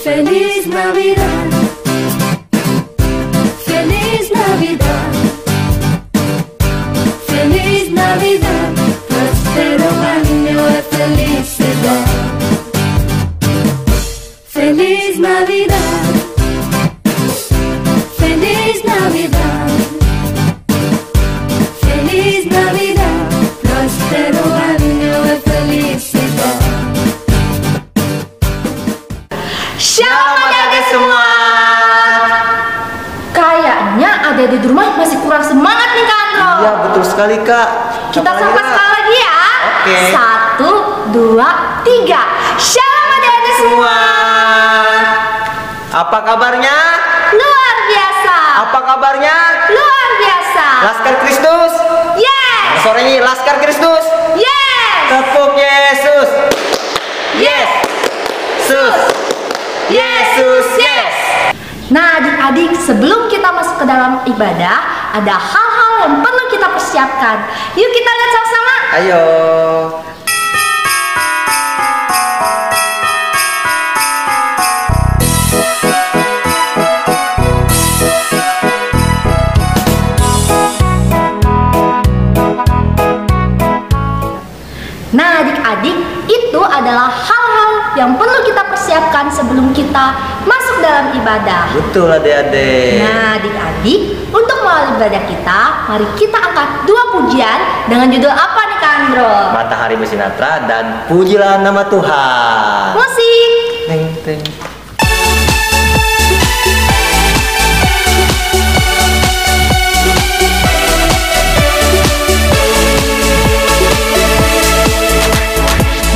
Feliz Navidad, Feliz Navidad, Feliz Navidad, próspero año de felicidad. Feliz Navidad, Feliz Navidad, Feliz Navidad, próspero año de felicidad. Shalom adik-adik semua. Kayaknya adik-adik di rumah masih kurang semangat nih Kak Andro. Iya betul sekali Kak. Kita sapa sekali lagi ya. Oke. 1, 2, 3. Shalom adik-adik semua. Apa kabarnya? Luar biasa. Apa kabarnya? Luar biasa. Laskar Kristus. Yes. Sore ini Laskar Kristus. Yes. Tepuk Yesus. Yes. Sus. Yesus. Yes. Nah adik-adik, sebelum kita masuk ke dalam ibadah, ada hal-hal yang perlu kita persiapkan. Yuk kita lihat sama-sama. Ayo. Nah adik-adik, itu adalah hal-hal yang perlu kita persiapkan sebelum kita masuk dalam ibadah. Betul adik-adik. Nah adik-adik, untuk mengawali ibadah kita, mari kita angkat 2 pujian dengan judul apa nih Kak Andro? Matahari bersinar dan pujilah nama Tuhan. Musik. Teng teng.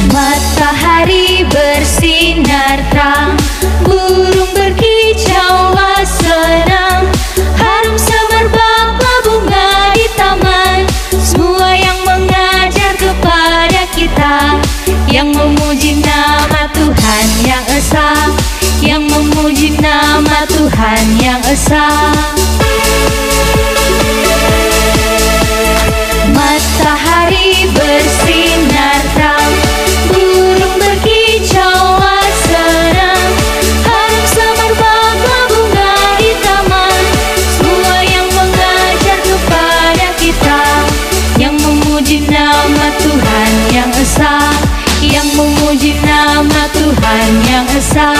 Matahari bersinar terang, burung berkicaulah senang, harum semerbaklah bunga di taman. Semua yang mengajar kepada kita, yang memuji nama Tuhan yang esa, yang memuji nama Tuhan yang esa. Matahari bersinar terang, burung berkicaulah senang, harum semerbaklah bunga di taman. Semua yang mengajar kepada kita, yang memuji nama Tuhan yang esa, yang memuji nama Tuhan yang esa.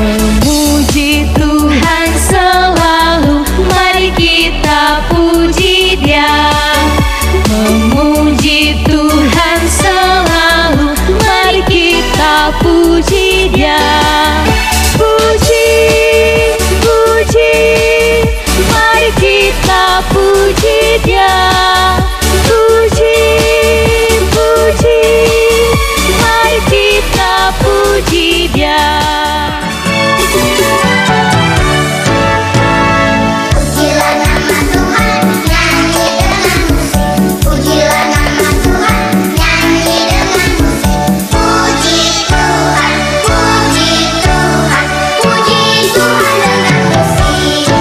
Memuji Tuhan selalu, mari kita puji Dia. Memuji Tuhan selalu, mari kita puji Dia. Puji, puji, mari kita puji Dia. Puji, puji, mari kita puji Dia. Pujilah nama Tuhan, nyanyi dengan musik. Pujilah nama Tuhan, nyanyi dengan musik. Puji Tuhan, puji Tuhan, puji Tuhan dengan musik.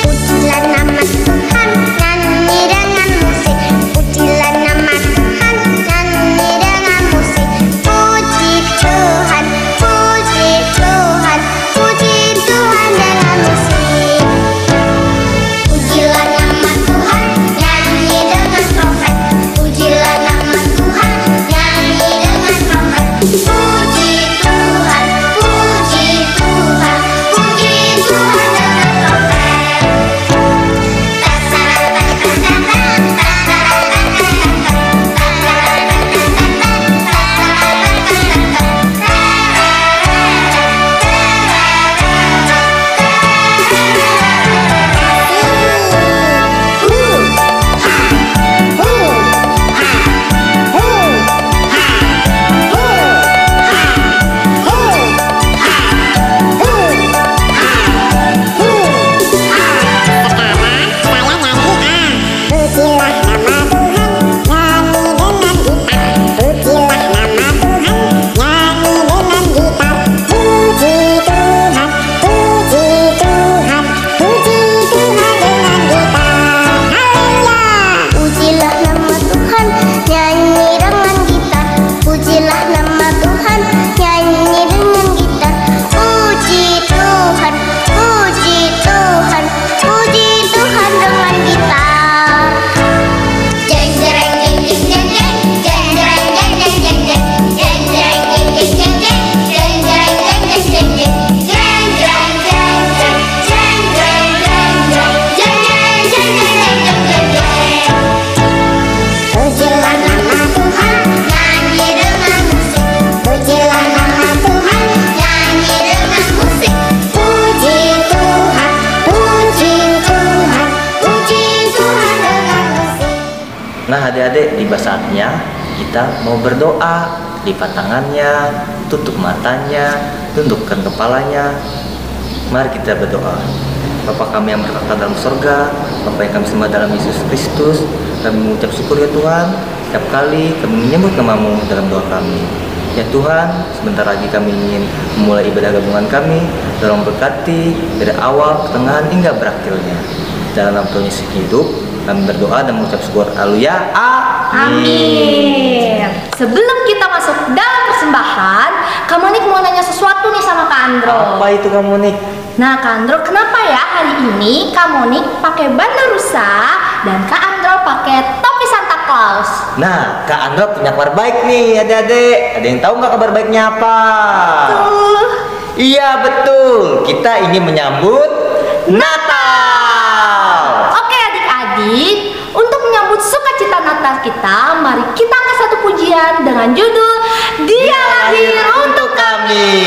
Pujilah nama Tuhan, nyanyi dengan musik. Pujilah nama Tuhan, nyanyi dengan musik. Puji Tuhan, puji Tuhan, puji Tuhan dengan musik. Pujilah nama Tuhan, nyanyi dengan trompet. Pujilah nama Tuhan, nyanyi dengan trompet. Puji Tuhan, puji Tuhan, puji Tuhan dengan trompet. tiba saatnya kita mau berdoa. Lipat tangannya, tutup matanya, tundukkan kepalanya. Mari kita berdoa. Bapa kami yang bertata dalam surga, Bapa yang kami sembah dalam Yesus Kristus, kami mengucap syukur ya Tuhan, setiap kali kami menyebut nama-Mu dalam doa kami. Ya Tuhan, sebentar lagi kami ingin memulai ibadah gabungan kami. Tolong berkati dari awal, pertengahan hingga berakhirnya. Dalam Tuhan Yesus hidup, kami berdoa dan mengucap syukur. Haleluya. Amin. Sebelum kita masuk dalam persembahan, Kak Monik mau nanya sesuatu nih sama Kak Andro. Apa itu Kak Monik? Nah, Kak Andro, kenapa ya hari ini Kak Monik pakai bandar rusa dan Kak Andro pakai topi Santa Claus? Nah, Kak Andro punya kabar baik nih adik-adik. Ada yang tahu nggak kabar baiknya apa? Iya betul, kita ingin menyambut Natal. Oke adik-adik, untuk menyambut sukacita Natal kita, mari kita angkat satu pujian dengan judul Dia Lahir Untuk Kami.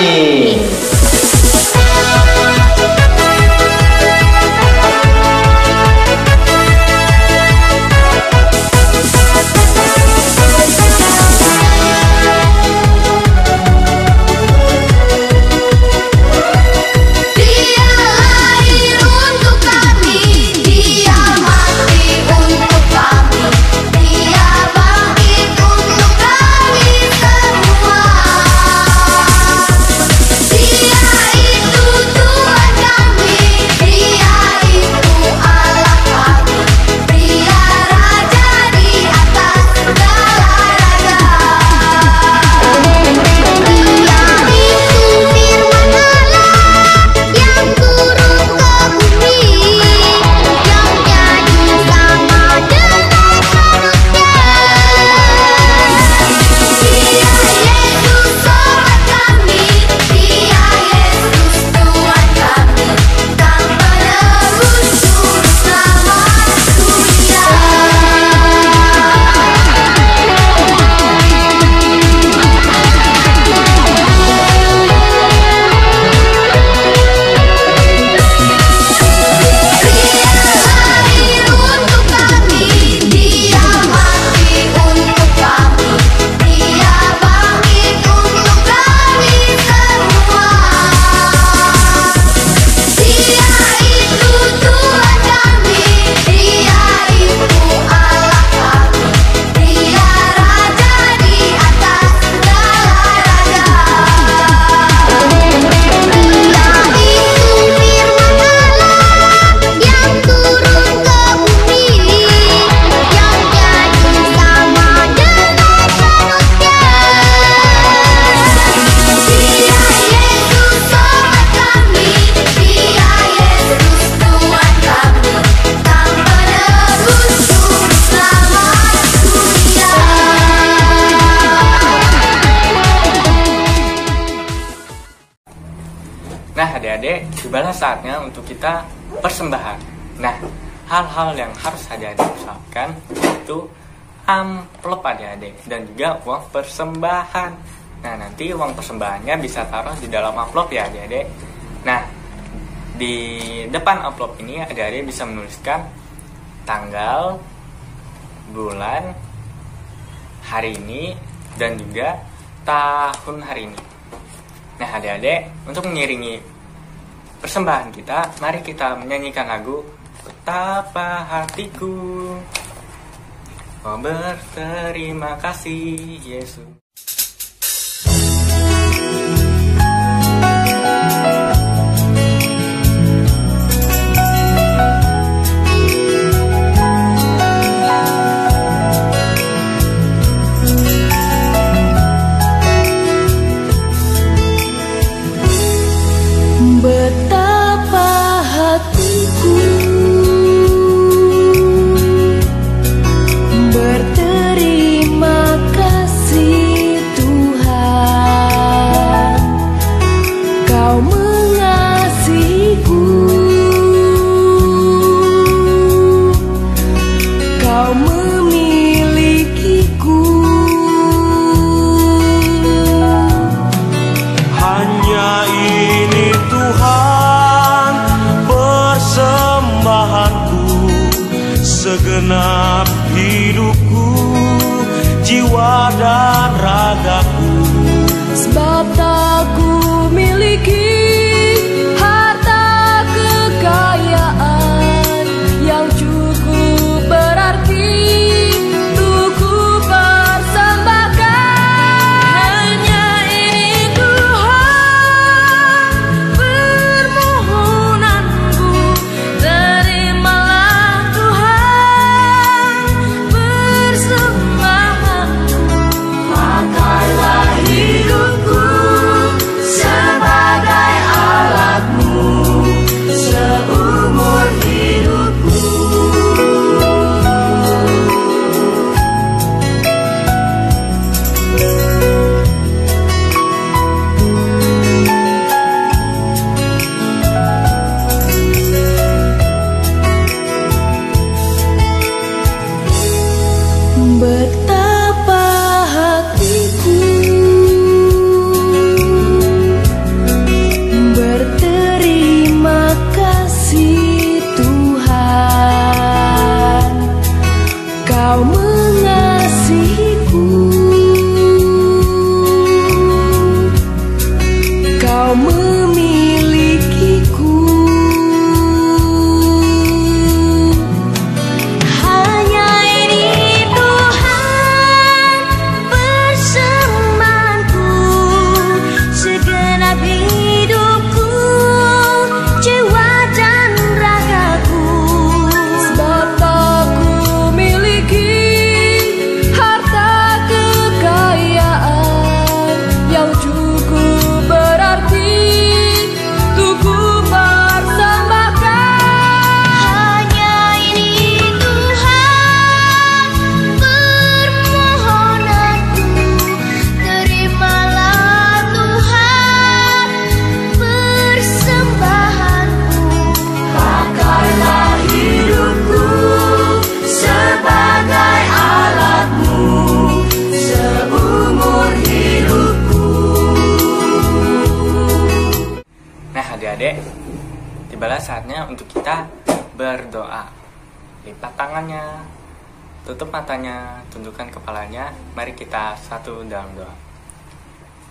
Nah adik-adik, tibalah saatnya untuk kita persembahan. Nah, hal-hal yang harus adik-adik usahakan itu amplop adik-adik dan juga uang persembahan. Nah, nanti uang persembahannya bisa taruh di dalam amplop ya adik-adik. Nah, di depan amplop ini adik-adik bisa menuliskan tanggal, bulan, hari ini, dan juga tahun hari ini. Nah adik-adik, untuk mengiringi persembahan kita, mari kita menyanyikan lagu Betapa Hatiku Oh berterima kasih Yesus. Betapa hatiku berterima kasih saatnya untuk kita berdoa. Lipat tangannya, tutup matanya, tundukkan kepalanya. Mari kita satu dalam doa.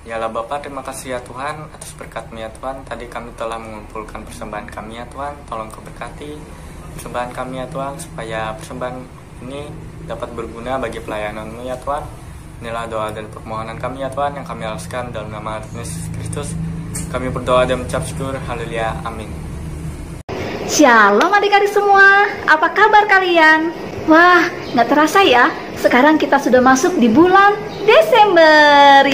Ya Allah Bapa, terima kasih ya Tuhan atas berkat-Mu ya Tuhan. Tadi kami telah mengumpulkan persembahan kami ya Tuhan. Tolong keberkati persembahan kami ya Tuhan, supaya persembahan ini dapat berguna bagi pelayanan-Mu ya Tuhan. Inilah doa dan permohonan kami ya Tuhan yang kami alaskan dalam nama Yesus Kristus. Kami berdoa dan mengucap syukur. Haleluya. Amin. Shalom adik-adik semua, apa kabar kalian? Wah, nggak terasa ya, sekarang kita sudah masuk di bulan Desember.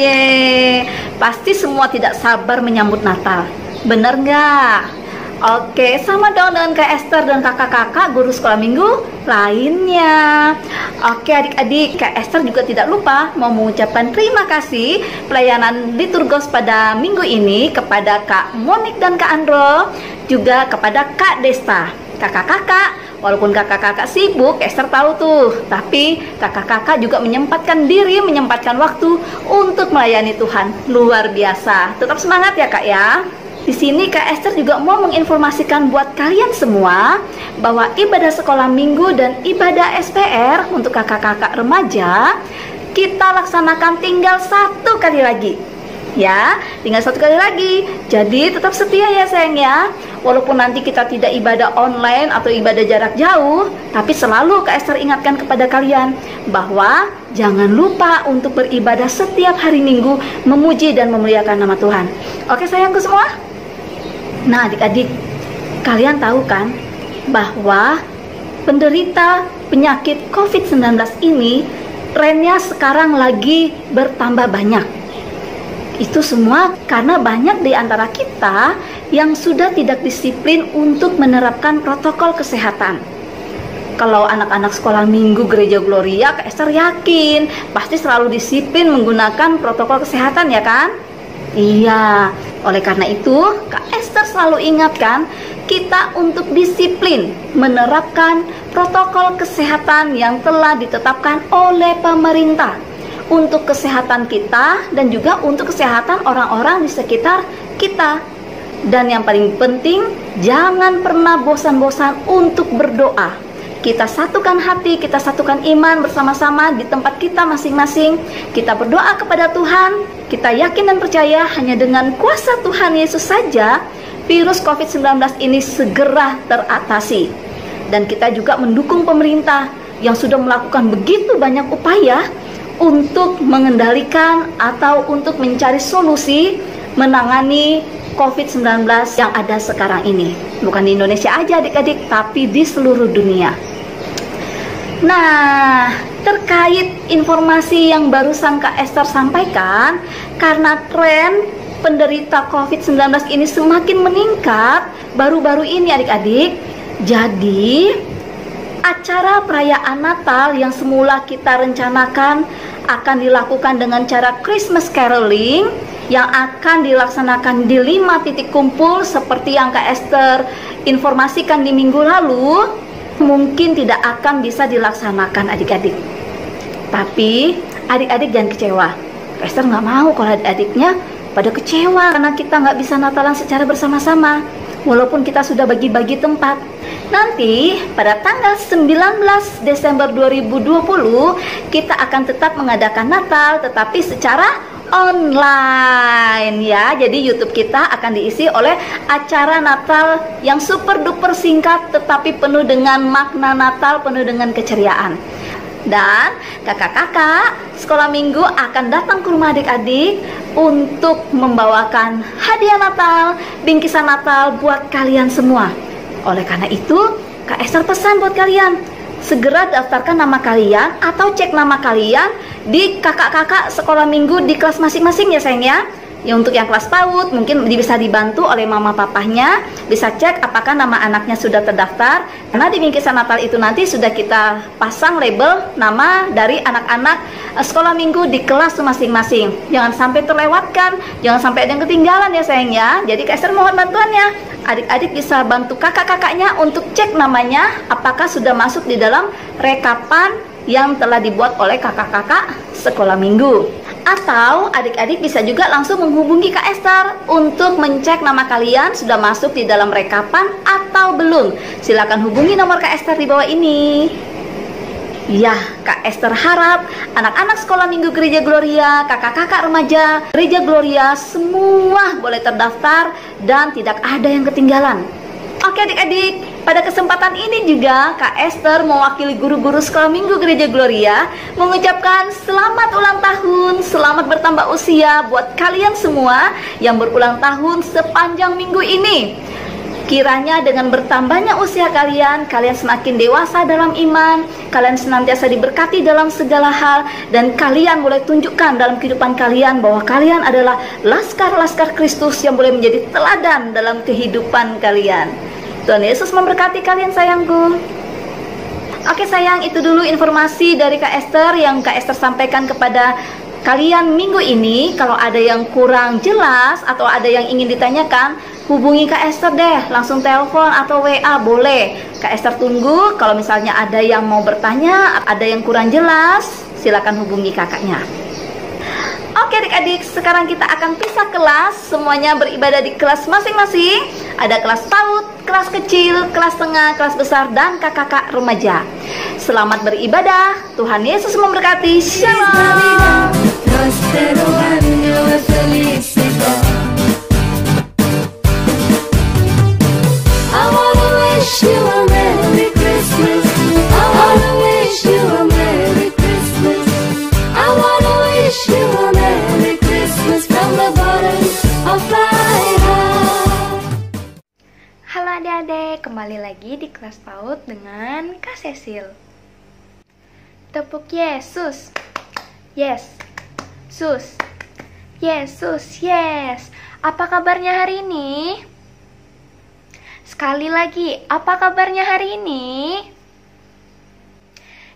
Pasti semua tidak sabar menyambut Natal, bener nggak? Oke, sama dong dengan Kak Esther dan kakak-kakak guru sekolah minggu lainnya. Oke adik-adik, Kak Esther juga tidak lupa mau mengucapkan terima kasih pelayanan liturgos pada minggu ini kepada Kak Monik dan Kak Andro, juga kepada Kak Desta. Kakak-kakak, walaupun kakak-kakak sibuk, Esther tahu tuh, tapi kakak-kakak juga menyempatkan diri, menyempatkan waktu untuk melayani Tuhan. Luar biasa. Tetap semangat ya Kak ya. Di sini Kak Esther juga mau menginformasikan buat kalian semua bahwa ibadah sekolah minggu dan ibadah SPR untuk kakak-kakak remaja kita laksanakan tinggal 1 kali lagi. Ya, tinggal 1 kali lagi. Jadi tetap setia ya sayang ya. Walaupun nanti kita tidak ibadah online atau ibadah jarak jauh, tapi selalu Kak Esther ingatkan kepada kalian bahwa jangan lupa untuk beribadah setiap hari Minggu, memuji dan memuliakan nama Tuhan. Oke sayangku semua. Nah adik-adik, kalian tahu kan bahwa penderita penyakit COVID-19 ini trennya sekarang lagi bertambah banyak. Itu semua karena banyak di antara kita yang sudah tidak disiplin untuk menerapkan protokol kesehatan. Kalau anak-anak sekolah minggu Gereja Gloria, Kak Esther yakin pasti selalu disiplin menggunakan protokol kesehatan ya kan? Iya, oleh karena itu Kak Esther selalu ingatkan kita untuk disiplin menerapkan protokol kesehatan yang telah ditetapkan oleh pemerintah untuk kesehatan kita dan juga untuk kesehatan orang-orang di sekitar kita. Dan yang paling penting, jangan pernah bosan-bosan untuk berdoa. Kita satukan hati, kita satukan iman bersama-sama di tempat kita masing-masing. Kita berdoa kepada Tuhan. Kita yakin dan percaya hanya dengan kuasa Tuhan Yesus saja virus COVID-19 ini segera teratasi. Dan kita juga mendukung pemerintah yang sudah melakukan begitu banyak upaya untuk mengendalikan atau untuk mencari solusi menangani COVID-19 yang ada sekarang ini. Bukan di Indonesia aja adik-adik, tapi di seluruh dunia. Nah, terkait informasi yang barusan Kak Esther sampaikan, karena tren penderita COVID-19 ini semakin meningkat baru-baru ini adik-adik, jadi acara perayaan Natal yang semula kita rencanakan akan dilakukan dengan cara Christmas caroling yang akan dilaksanakan di 5 titik kumpul seperti yang Kak Esther informasikan di minggu lalu, mungkin tidak akan bisa dilaksanakan adik-adik. Tapi adik-adik jangan kecewa. Kak Esther nggak mau kalau adik-adiknya pada kecewa karena kita nggak bisa Natalan secara bersama-sama, walaupun kita sudah bagi-bagi tempat. Nanti pada tanggal 19 Desember 2020 kita akan tetap mengadakan Natal, tetapi secara online ya. Jadi YouTube kita akan diisi oleh acara Natal yang super duper singkat tetapi penuh dengan makna Natal, penuh dengan keceriaan. Dan kakak-kakak sekolah minggu akan datang ke rumah adik-adik untuk membawakan hadiah Natal, bingkisan Natal buat kalian semua. Oleh karena itu, Kak Esther pesan buat kalian, segera daftarkan nama kalian atau cek nama kalian di kakak-kakak sekolah minggu di kelas masing-masing ya sayang ya. Ya untuk yang kelas PAUD mungkin bisa dibantu oleh mama papahnya, bisa cek apakah nama anaknya sudah terdaftar. Karena di bingkisan Natal itu nanti sudah kita pasang label nama dari anak-anak sekolah minggu di kelas masing-masing. Jangan sampai terlewatkan, jangan sampai ada yang ketinggalan ya sayang ya. Jadi Kak Esther mohon bantuannya, adik-adik bisa bantu kakak-kakaknya untuk cek namanya apakah sudah masuk di dalam rekapan yang telah dibuat oleh kakak-kakak sekolah minggu. Atau adik-adik bisa juga langsung menghubungi Kak Esther untuk mencek nama kalian sudah masuk di dalam rekapan atau belum. Silakan hubungi nomor Kak Esther di bawah ini. Ya, Kak Esther harap anak-anak sekolah minggu Gereja Gloria, kakak-kakak remaja Gereja Gloria semua boleh terdaftar dan tidak ada yang ketinggalan. Oke adik-adik, pada kesempatan ini juga Kak Esther mewakili guru-guru sekolah minggu Gereja Gloria mengucapkan selamat ulang tahun, selamat bertambah usia buat kalian semua yang berulang tahun sepanjang minggu ini. Kiranya dengan bertambahnya usia kalian semakin dewasa dalam iman, kalian senantiasa diberkati dalam segala hal, dan kalian boleh tunjukkan dalam kehidupan kalian bahwa kalian adalah laskar-laskar Kristus yang boleh menjadi teladan dalam kehidupan kalian. Tuhan Yesus memberkati kalian sayangku. Oke sayang, itu dulu informasi dari Kak Esther yang Kak Esther sampaikan kepada kalian minggu ini. Kalau ada yang kurang jelas atau ada yang ingin ditanyakan, hubungi Kak Esther deh, langsung telepon atau WA boleh. Kak Esther tunggu. Kalau misalnya ada yang mau bertanya, ada yang kurang jelas, silakan hubungi kakaknya. Oke adik-adik, sekarang kita akan pisah kelas. Semuanya beribadah di kelas masing-masing. Ada kelas PAUD, kelas kecil, kelas tengah, kelas besar, dan kakak-kakak remaja. Selamat beribadah. Tuhan Yesus memberkati. Shalom. I wanna wish you a Merry Christmas. I wanna wish you a Merry Christmas. I wanna wish you a Merry Christmas from the bottom of my heart. Halo adik-adik, kembali lagi di kelas PAUD dengan Kak Cecil. Tepuk Yesus. Yes. Sus. Yesus, yes. Apa kabarnya hari ini? Sekali lagi, apa kabarnya hari ini?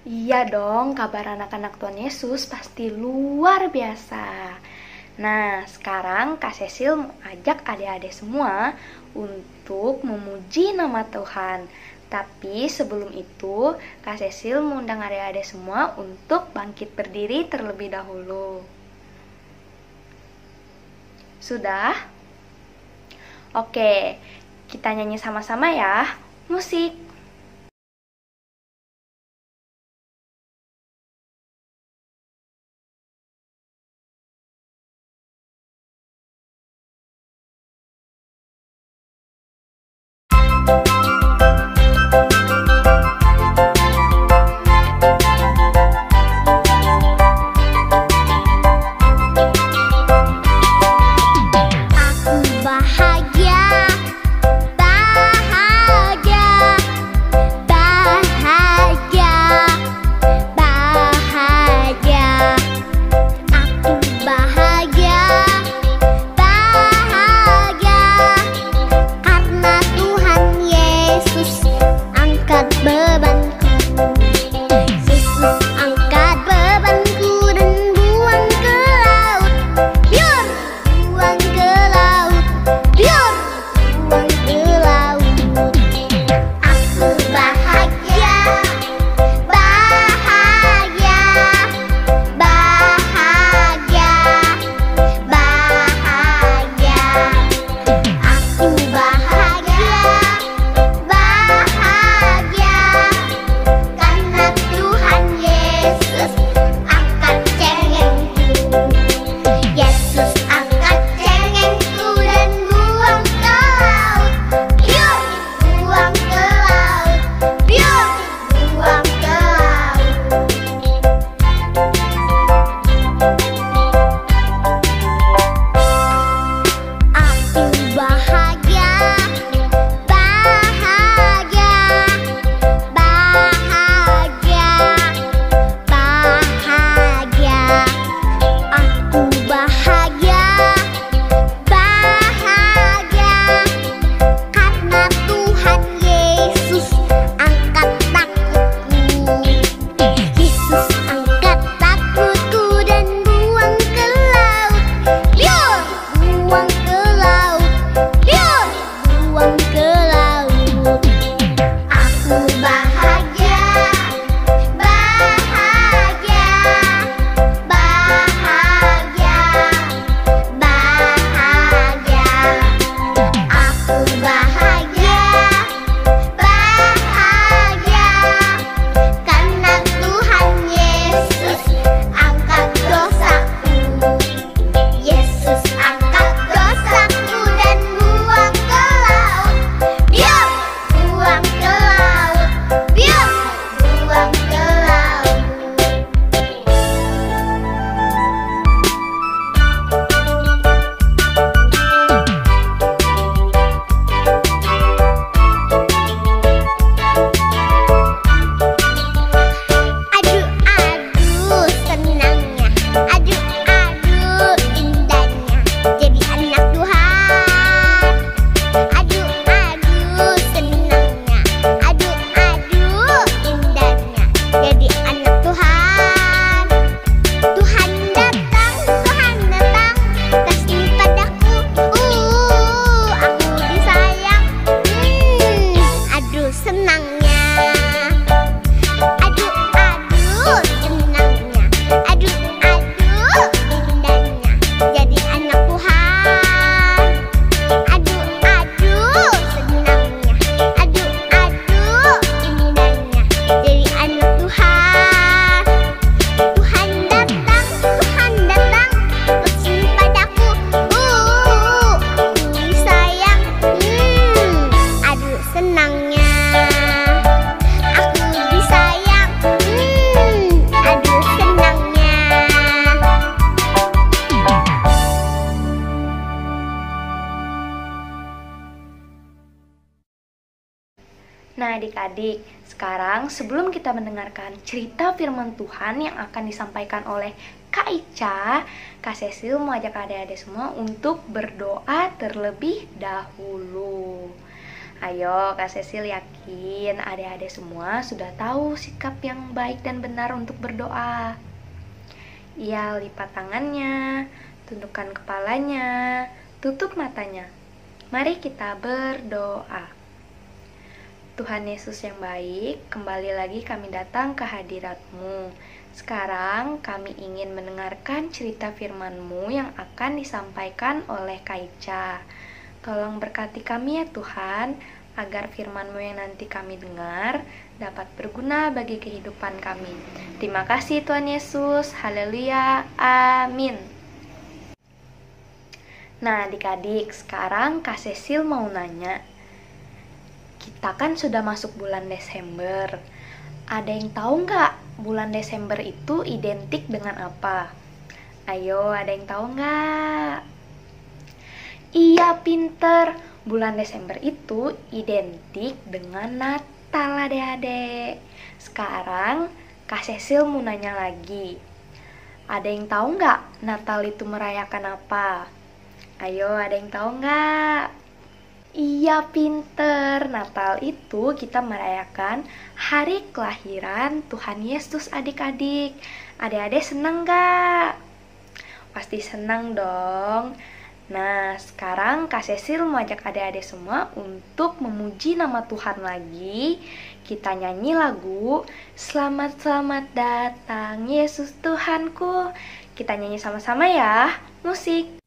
Iya dong, kabar anak-anak Tuhan Yesus pasti luar biasa. Nah, sekarang Kak Cecil mau ajak adik-adik semua untuk memuji nama Tuhan. Tapi sebelum itu, Kak Cecil mengundang adik-adik semua untuk bangkit berdiri terlebih dahulu. Sudah? Oke. Kita nyanyi sama-sama ya. Musik. Aku bahagia, bahagia. Nah adik-adik, sekarang sebelum kita mendengarkan cerita firman Tuhan yang akan disampaikan oleh Kak Ica, Kak Cecil mau ajak adik-adik semua untuk berdoa terlebih dahulu. Ayo, Kak Cecil yakin adik-adik semua sudah tahu sikap yang baik dan benar untuk berdoa. Ia lipat tangannya, tundukkan kepalanya, tutup matanya. Mari kita berdoa. Tuhan Yesus yang baik, kembali lagi kami datang ke hadirat-Mu. Sekarang kami ingin mendengarkan cerita firman-Mu yang akan disampaikan oleh Kak Ica. Tolong berkati kami ya Tuhan, agar firman-Mu yang nanti kami dengar dapat berguna bagi kehidupan kami. Terima kasih Tuhan Yesus, haleluya, amin. Nah adik-adik, sekarang Kak Cecil mau nanya, kita kan sudah masuk bulan Desember. Ada yang tahu nggak bulan Desember itu identik dengan apa? Ayo, ada yang tahu nggak? Iya, pinter. Bulan Desember itu identik dengan Natal, adik-adik. Sekarang, Kak Cecil mau nanya lagi. Ada yang tahu nggak Natal itu merayakan apa? Ayo, ada yang tahu nggak? Iya, pinter. Natal itu kita merayakan hari kelahiran Tuhan Yesus, adik-adik. Adik-adik senang gak? Pasti senang dong. Nah, sekarang Kak Cecil mau ajak adik-adik semua untuk memuji nama Tuhan lagi. Kita nyanyi lagu Selamat Selamat Datang Yesus Tuhanku. Kita nyanyi sama-sama ya. Musik.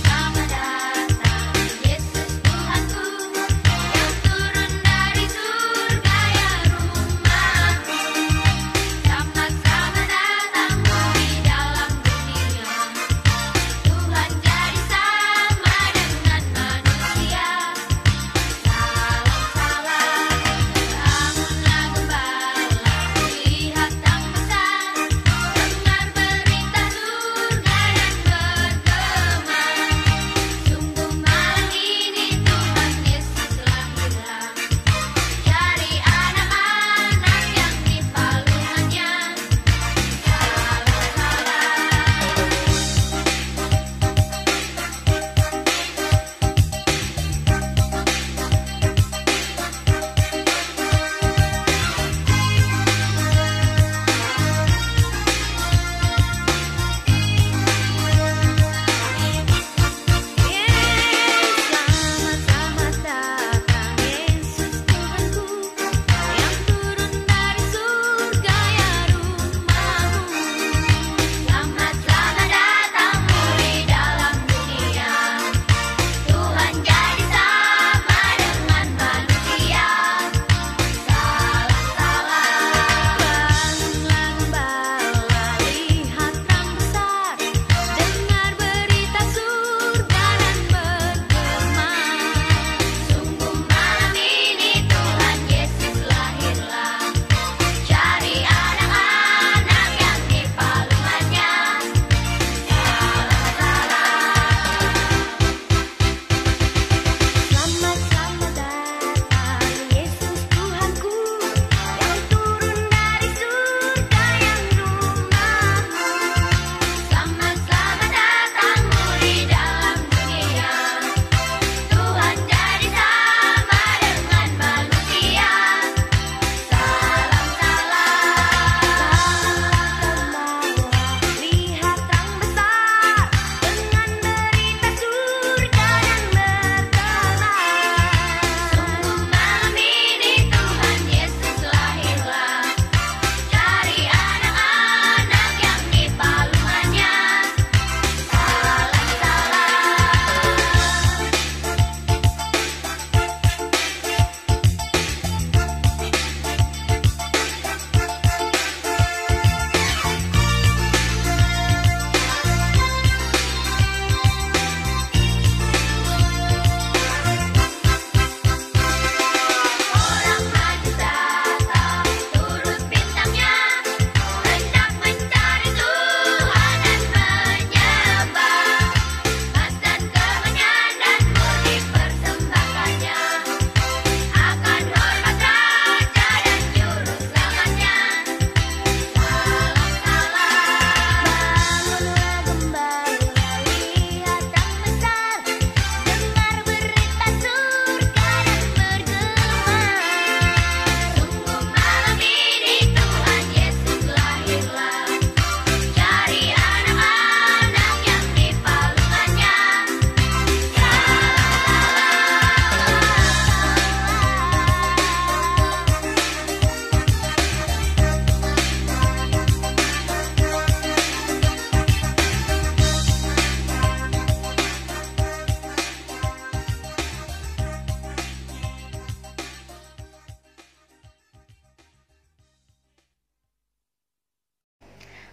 Selamat datang Yesus Tuhanku, yang turun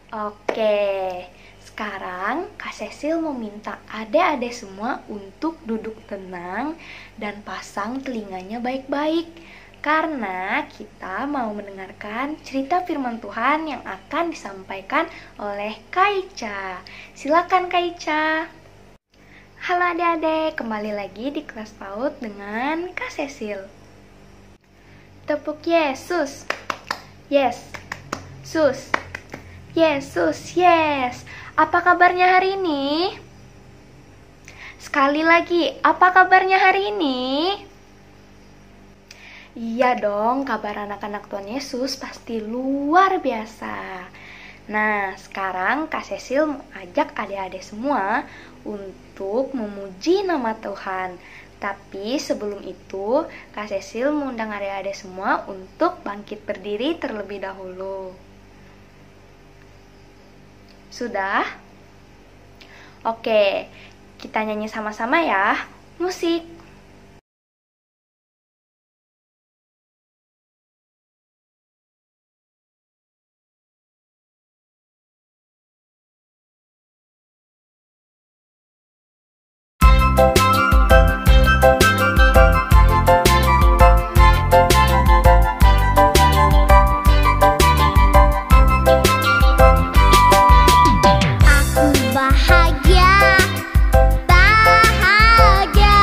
Oke, sekarang Kak Cecil meminta adik-adik semua untuk duduk tenang dan pasang telinganya baik-baik. Karena kita mau mendengarkan cerita firman Tuhan yang akan disampaikan oleh Kak Ica. Silakan Kak Ica. Halo adik-adik, kembali lagi di kelas PAUD dengan Kak Cecil. Tepuk Yesus. Yes. Sus. Yesus, yes. Apa kabarnya hari ini? Sekali lagi, apa kabarnya hari ini? Iya dong, kabar anak-anak Tuhan Yesus pasti luar biasa. Nah, sekarang Kak Cecil mau ajak adik-adik semua untuk memuji nama Tuhan. Tapi sebelum itu, Kak Cecil mengundang adik-adik semua untuk bangkit berdiri terlebih dahulu. Sudah? Oke, kita nyanyi sama-sama ya. Musik. Aku bahagia, bahagia.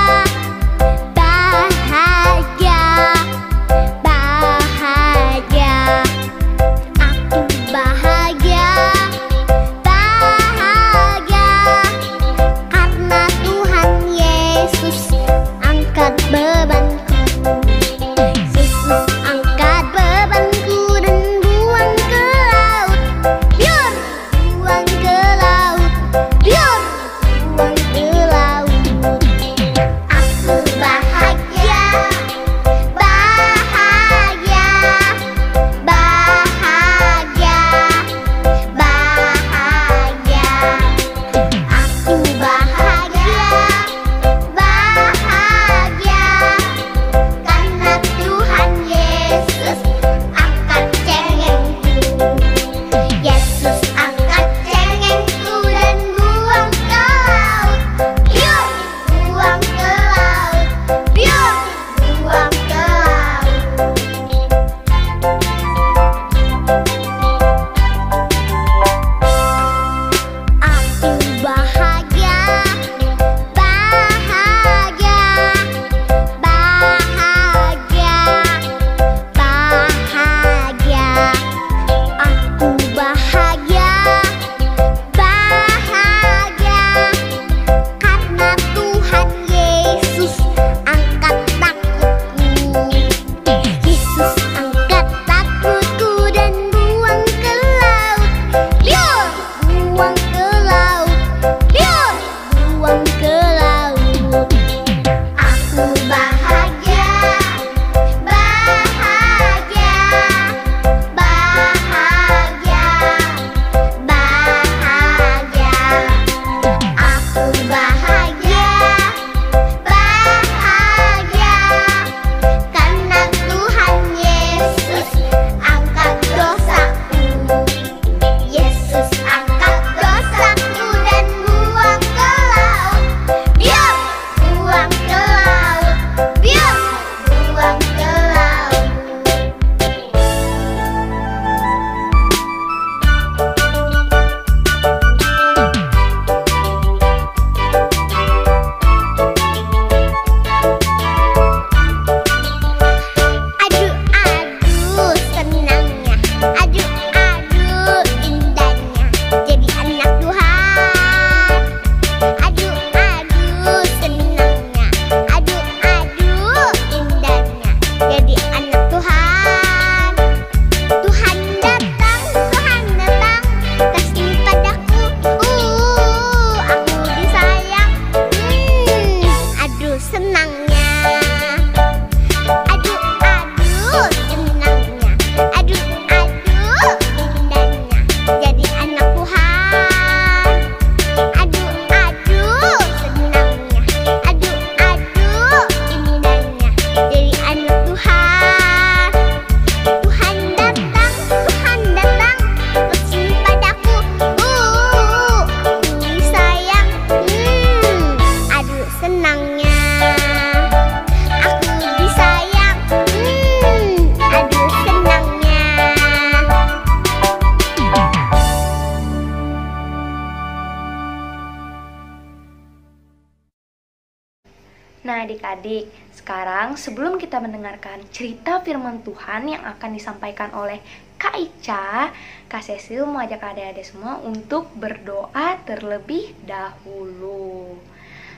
adik-adik, sekarang sebelum kita mendengarkan cerita firman Tuhan yang akan disampaikan oleh Kak Ica, Kak Cecil mau ajak adik-adik semua untuk berdoa terlebih dahulu.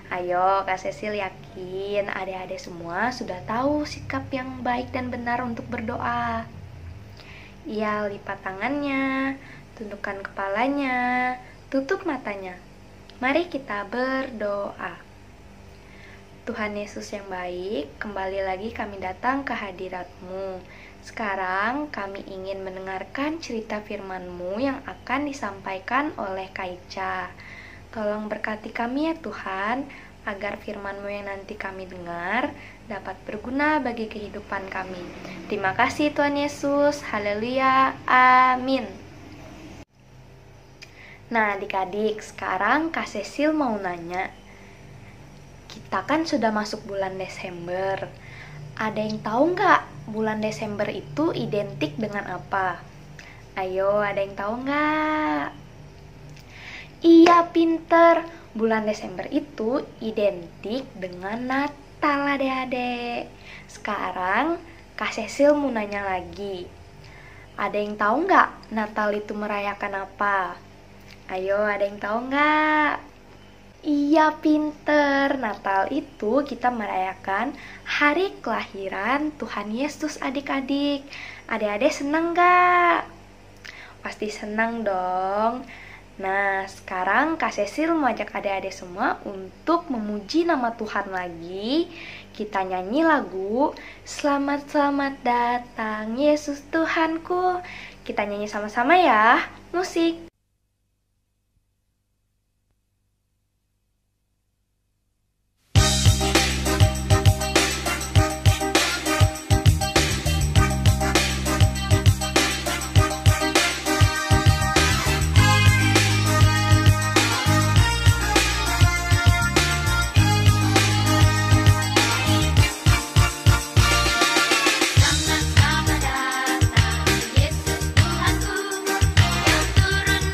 Ayo, Kak Cecil yakin adik-adik semua sudah tahu sikap yang baik dan benar untuk berdoa. Ia lipat tangannya, tundukkan kepalanya, tutup matanya. Mari kita berdoa. Tuhan Yesus yang baik, kembali lagi kami datang ke hadirat-Mu. Sekarang kami ingin mendengarkan cerita firman-Mu yang akan disampaikan oleh Kak Ica. Tolong berkati kami ya Tuhan, agar firman-Mu yang nanti kami dengar dapat berguna bagi kehidupan kami. Terima kasih Tuhan Yesus, haleluya, amin. Nah adik-adik, sekarang Kak Cecil mau nanya, kita kan sudah masuk bulan Desember. Ada yang tahu nggak bulan Desember itu identik dengan apa? Ayo, ada yang tahu nggak? Iya, pinter. Bulan Desember itu identik dengan Natal, adik-adik. Sekarang, Kak Cecil mau nanya lagi. Ada yang tahu nggak Natal itu merayakan apa? Ayo, ada yang tahu nggak? Iya, pinter. Natal itu kita merayakan hari kelahiran Tuhan Yesus, adik-adik. Adik-adik senang nggak? Pasti senang dong. Nah, sekarang Kak Cecil mau ajak adik-adik semua untuk memuji nama Tuhan lagi. Kita nyanyi lagu Selamat Selamat Datang Yesus Tuhanku. Kita nyanyi sama-sama ya. Musik. Selamat datang Yesus Tuhanku, yang turun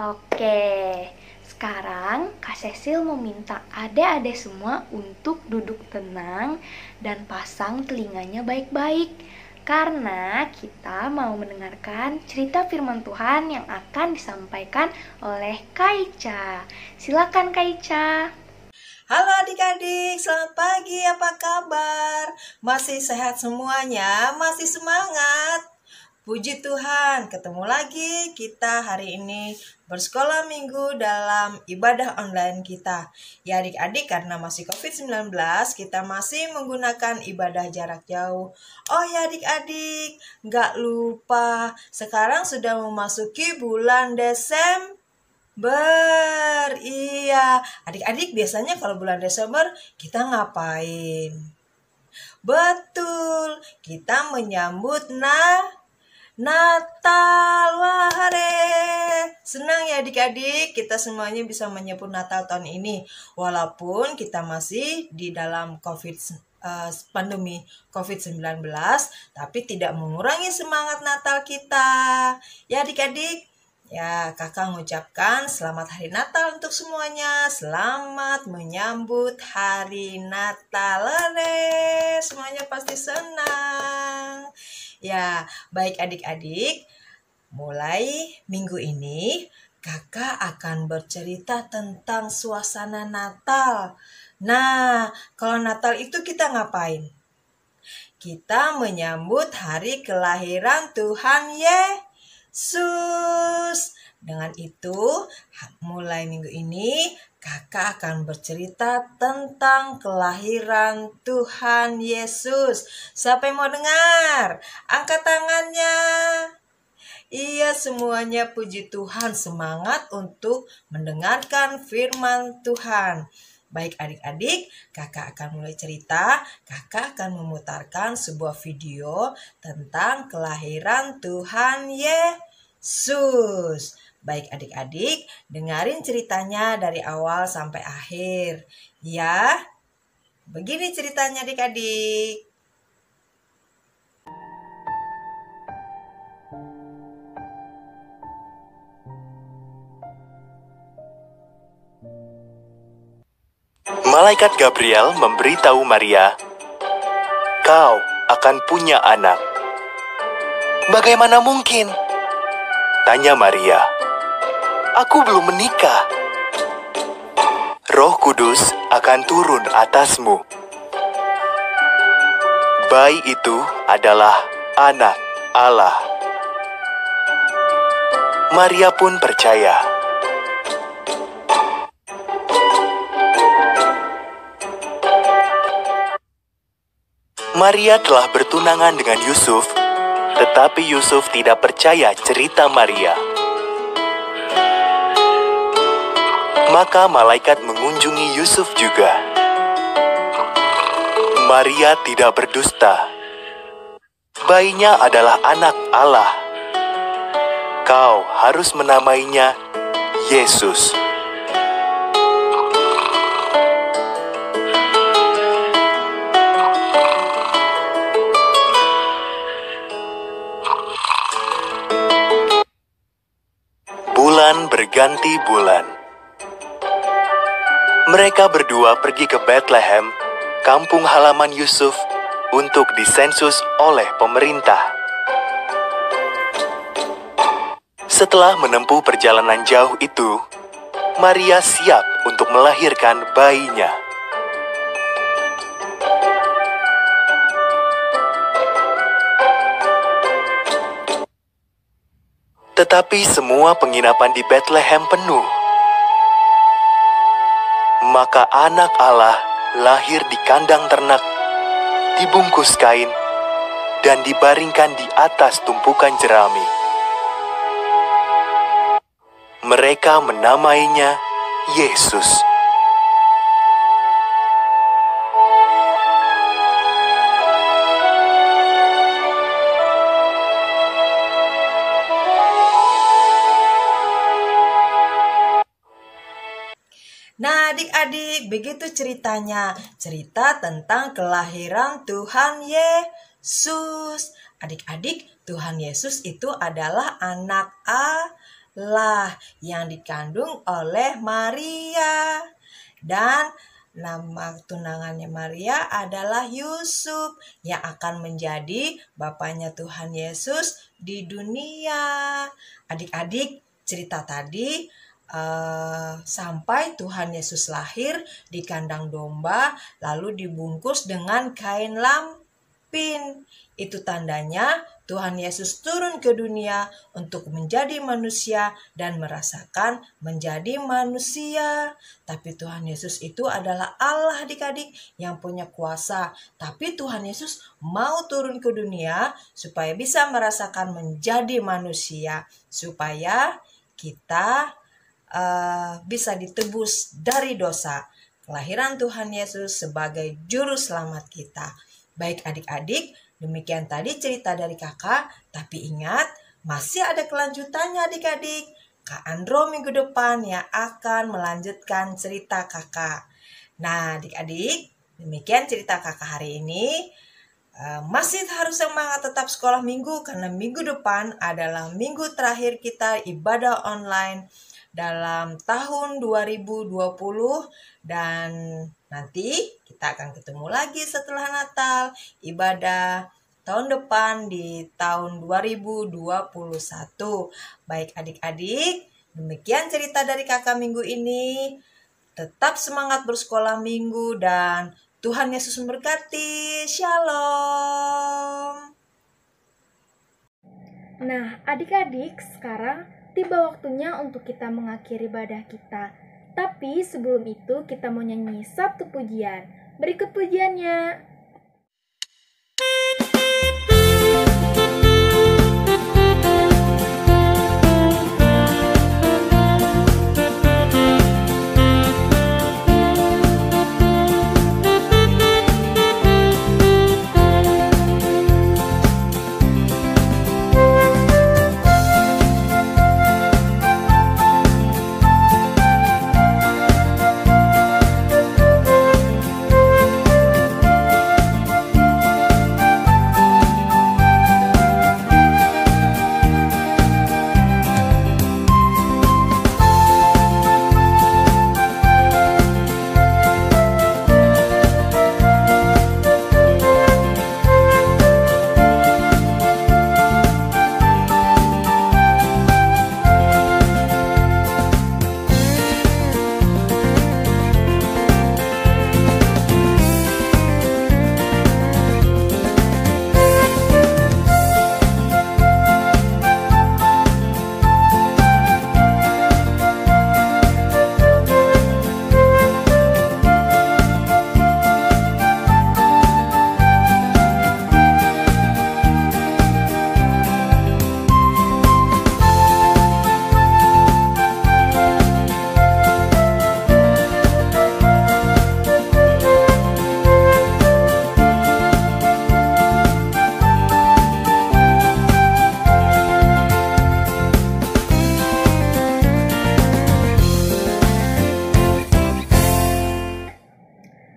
Oke, sekarang Kak Cecil mau minta adik-adik semua untuk duduk tenang dan pasang telinganya baik-baik. Karena kita mau mendengarkan cerita firman Tuhan yang akan disampaikan oleh Kak Ica. Silakan Kak Ica. Halo adik-adik, selamat pagi, apa kabar? Masih sehat semuanya? Masih semangat? Puji Tuhan, ketemu lagi kita hari ini bersekolah minggu dalam ibadah online kita. Ya adik-adik, karena masih COVID-19, kita masih menggunakan ibadah jarak jauh. Oh ya adik-adik, nggak lupa, sekarang sudah memasuki bulan Desember. Iya, adik-adik biasanya kalau bulan Desember kita ngapain? Betul, kita menyambut Natal. Wah, senang ya adik-adik, kita semuanya bisa menyambut Natal tahun ini. Walaupun kita masih di dalam pandemi COVID-19, tapi tidak mengurangi semangat Natal kita. Ya adik-adik, ya kakak mengucapkan selamat hari Natal untuk semuanya. Selamat menyambut hari Natal. Semuanya pasti senang. Ya, baik adik-adik, mulai minggu ini kakak akan bercerita tentang suasana Natal. Nah, kalau Natal itu kita ngapain? Kita menyambut hari kelahiran Tuhan Yesus. Dengan itu, mulai minggu ini kakak akan bercerita tentang kelahiran Tuhan Yesus. Siapa yang mau dengar? Angkat tangannya. Iya, semuanya puji Tuhan, semangat untuk mendengarkan firman Tuhan. Baik adik-adik, kakak akan mulai cerita. Kakak akan memutarkan sebuah video tentang kelahiran Tuhan Yesus. Baik adik-adik, dengarin ceritanya dari awal sampai akhir. Ya, begini ceritanya adik-adik. Malaikat Gabriel memberitahu Maria, "Kau akan punya anak." "Bagaimana mungkin?" tanya Maria. "Aku belum menikah." "Roh Kudus akan turun atasmu. Bayi itu adalah anak Allah." Maria pun percaya. Maria telah bertunangan dengan Yusuf, tetapi Yusuf tidak percaya cerita Maria. Maka malaikat mengunjungi Yusuf juga. Maria tidak berdusta. Bayinya adalah anak Allah. Kau harus menamainya Yesus. Bulan berganti bulan. Mereka berdua pergi ke Bethlehem, kampung halaman Yusuf, untuk disensus oleh pemerintah. Setelah menempuh perjalanan jauh itu, Maria siap untuk melahirkan bayinya. Tetapi semua penginapan di Bethlehem penuh. Maka anak Allah lahir di kandang ternak, dibungkus kain, dan dibaringkan di atas tumpukan jerami. Mereka menamainya Yesus. Nah adik-adik, begitu ceritanya. Cerita tentang kelahiran Tuhan Yesus. Adik-adik, Tuhan Yesus itu adalah anak lah yang dikandung oleh Maria. Dan nama tunangannya Maria adalah Yusuf yang akan menjadi bapaknya Tuhan Yesus di dunia. Adik-adik, cerita tadi sampai Tuhan Yesus lahir di kandang domba lalu dibungkus dengan kain lampin. Itu tandanya Tuhan Yesus turun ke dunia untuk menjadi manusia dan merasakan menjadi manusia. Tapi Tuhan Yesus itu adalah Allah adik-adik yang punya kuasa. Tapi Tuhan Yesus mau turun ke dunia supaya bisa merasakan menjadi manusia. Supaya kita bisa ditebus dari dosa. Kelahiran Tuhan Yesus sebagai juru selamat kita. Baik adik-adik, demikian tadi cerita dari kakak, tapi ingat masih ada kelanjutannya adik-adik. Kak Andro minggu depan yang akan melanjutkan cerita kakak. Nah adik-adik, demikian cerita kakak hari ini. Masih harus semangat tetap sekolah minggu karena minggu depan adalah minggu terakhir kita ibadah online dalam tahun 2020 dan nanti kita akan ketemu lagi setelah Natal ibadah tahun depan di tahun 2021. Baik adik-adik, demikian cerita dari kakak minggu ini. Tetap semangat bersekolah minggu dan Tuhan Yesus memberkati. Shalom. Nah, adik-adik, sekarang tiba waktunya untuk kita mengakhiri ibadah kita. Tapi sebelum itu kita mau nyanyi satu pujian. Berikut pujiannya.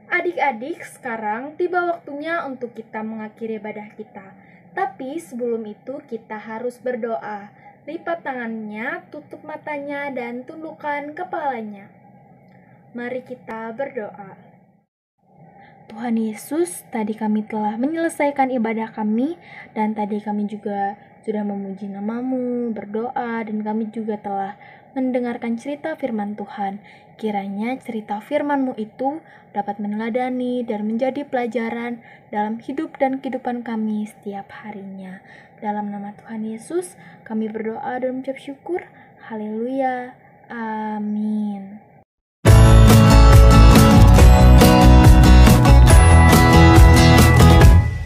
Adik-adik, sekarang tiba waktunya untuk kita mengakhiri ibadah kita. Tapi sebelum itu kita harus berdoa. Lipat tangannya, tutup matanya, dan tundukkan kepalanya. Mari kita berdoa. Tuhan Yesus, tadi kami telah menyelesaikan ibadah kami, dan tadi kami juga sudah memuji nama-Mu, berdoa, dan kami juga telah mendengarkan cerita firman Tuhan. Kiranya cerita firman-Mu itu dapat meneladani dan menjadi pelajaran dalam hidup dan kehidupan kami setiap harinya. Dalam nama Tuhan Yesus, kami berdoa dan mengucap syukur. Haleluya. Amin.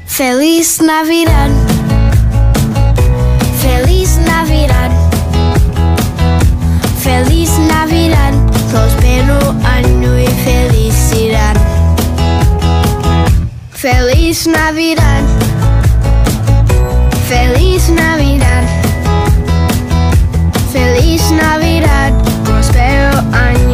Feliz Navidad. Feliz Navidad. Feliz Navidad. Prospero año y felicidad. Feliz Navidad. Feliz Navidad. Feliz Navidad. Prospero año